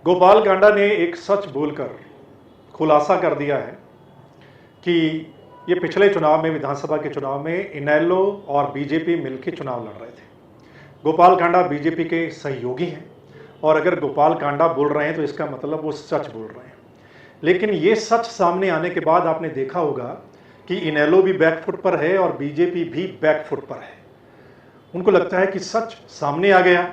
गोपाल कांडा ने एक सच बोलकर खुलासा कर दिया है कि ये पिछले चुनाव में, विधानसभा के चुनाव में इनेलो और बीजेपी मिलकर चुनाव लड़ रहे थे। गोपाल कांडा बीजेपी के सहयोगी हैं और अगर गोपाल कांडा बोल रहे हैं तो इसका मतलब वो सच बोल रहे हैं। लेकिन ये सच सामने आने के बाद आपने देखा होगा कि इनेलो भी बैकफुट पर है और बीजेपी भी बैकफुट पर है। उनको लगता है कि सच सामने आ गया,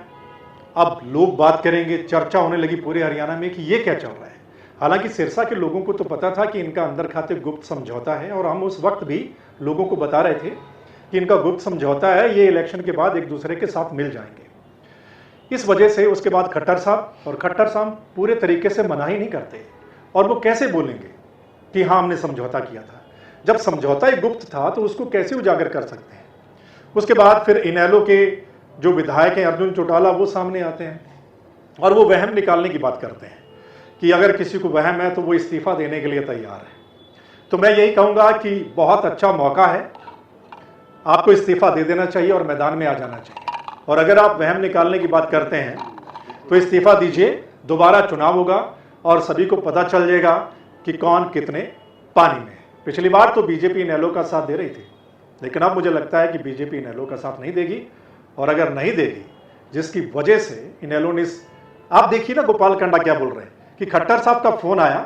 अब लोग बात करेंगे, चर्चा होने लगी पूरे हरियाणा में कि ये क्या चल रहा है। हालांकि सिरसा के लोगों को तो पता था कि इनका अंदर खाते गुप्त समझौता है और हम उस वक्त भी लोगों को बता रहे थे कि इनका गुप्त समझौता है, ये इलेक्शन के बाद एक दूसरे के साथ मिल जाएंगे। इस वजह से उसके बाद खट्टर साहब पूरे तरीके से मना ही नहीं करते और वो कैसे बोलेंगे कि हाँ हमने समझौता किया था, जब समझौता ही गुप्त था तो उसको कैसे उजागर कर सकते हैं। उसके बाद फिर इनेलो के जो विधायक हैं अर्जुन चौटाला वो सामने आते हैं और वो वहम निकालने की बात करते हैं कि अगर किसी को वहम है तो वो इस्तीफा देने के लिए तैयार है। तो मैं यही कहूँगा कि बहुत अच्छा मौका है, आपको इस्तीफा दे देना चाहिए और मैदान में आ जाना चाहिए। और अगर आप वहम निकालने की बात करते हैं तो इस्तीफा दीजिए, दोबारा चुनाव होगा और सभी को पता चल जाएगा कि कौन कितने पानी में है। पिछली बार तो बीजेपी इनेलो का साथ दे रही थी, लेकिन अब मुझे लगता है कि बीजेपी इनेलो का साथ नहीं देगी। और अगर नहीं देगी, जिसकी वजह से इनेलो ने, आप देखिए ना गोपाल कांडा क्या बोल रहे हैं कि खट्टर साहब का फोन आया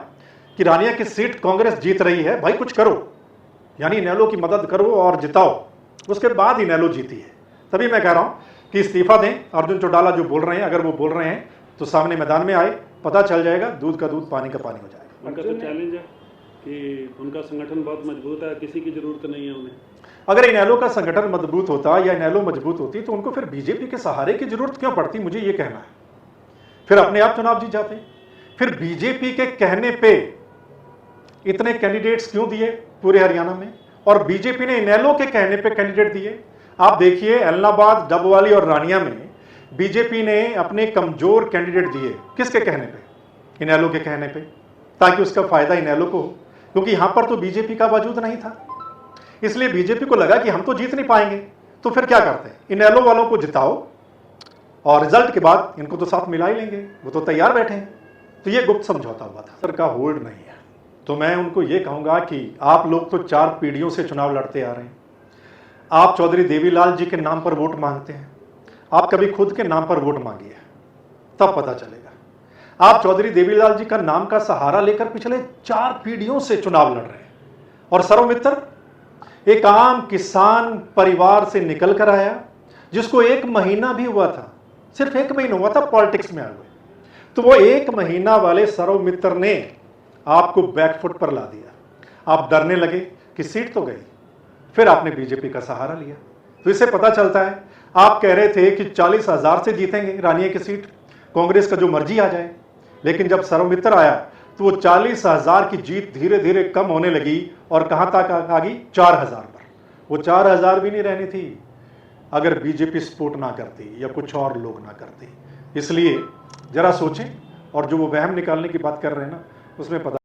कि रानिया की सीट कांग्रेस जीत रही है, भाई कुछ करो, यानी इनेलो की मदद करो और जिताओ। उसके बाद इनेलो जीती है। तभी मैं कह रहा हूं कि इस्तीफा दें। अर्जुन चौटाला जो बोल रहे हैं, अगर वो बोल रहे हैं तो सामने मैदान में आए, पता चल जाएगा, दूध का दूध पानी का पानी हो जाएगा। उनका तो चैलेंज है कि उनका संगठन बहुत मजबूत है, किसी की जरूरत नहीं है उन्हें। अगर इनेलो का संगठन मजबूत होता या इनेलो मजबूत होती तो उनको फिर बीजेपी के सहारे की जरूरत क्यों पड़ती, मुझे ये कहना है। फिर अपने आप चुनाव जीत जाते। फिर बीजेपी के कहने पे इतने कैंडिडेट्स क्यों दिए पूरे हरियाणा में, और बीजेपी ने इनेलो के कहने पे कैंडिडेट दिए। आप देखिए एलनाबाद, डबवाली और रानिया में बीजेपी ने अपने कमजोर कैंडिडेट दिए। किसके कहने पे? इनेलो के कहने पे, ताकि उसका फायदा इनेलो को हो, क्योंकि यहां पर तो बीजेपी का वजूद नहीं था। इसलिए बीजेपी को लगा कि हम तो जीत नहीं पाएंगे, तो फिर क्या करते हैं, इनेलो वालों को जिताओ और रिजल्ट के बाद इनको तो साथ मिला ही लेंगे, वो तो तैयार बैठे हैं। तो ये गुप्त समझौता हुआ था। सर का होल्ड नहीं है। तो मैं उनको ये कहूंगा कि आप लोग तो 4 पीढ़ियों से चुनाव लड़ते आ रहे हैं। आप चौधरी देवीलाल जी के नाम पर वोट मांगते हैं, आप कभी खुद के नाम पर वोट मांगिए, तब पता चलेगा। आप चौधरी देवीलाल जी का नाम का सहारा लेकर पिछले 4 पीढ़ियों से चुनाव लड़ रहे हैं। और सर्वमित्र एक आम किसान परिवार से निकल कर आया, जिसको 1 महीना भी हुआ था, सिर्फ 1 महीना हुआ था पॉलिटिक्स में आए हुए। तो वो 1 महीना वाले सर्वमित्र ने आपको बैकफुट पर ला दिया। आप डरने लगे कि सीट तो गई, फिर आपने बीजेपी का सहारा लिया। तो इससे पता चलता है, आप कह रहे थे कि 40,000 से जीतेंगे रानिया की सीट, कांग्रेस का जो मर्जी आ जाए। लेकिन जब सर्वमित्र आया तो वो 40,000 की जीत धीरे धीरे कम होने लगी और कहां तक आ गई, 4,000 पर। वो 4,000 भी नहीं रहनी थी अगर बीजेपी सपोर्ट ना करती या कुछ और लोग ना करते। इसलिए जरा सोचें, और जो वो वहम निकालने की बात कर रहे हैं ना, उसमें पता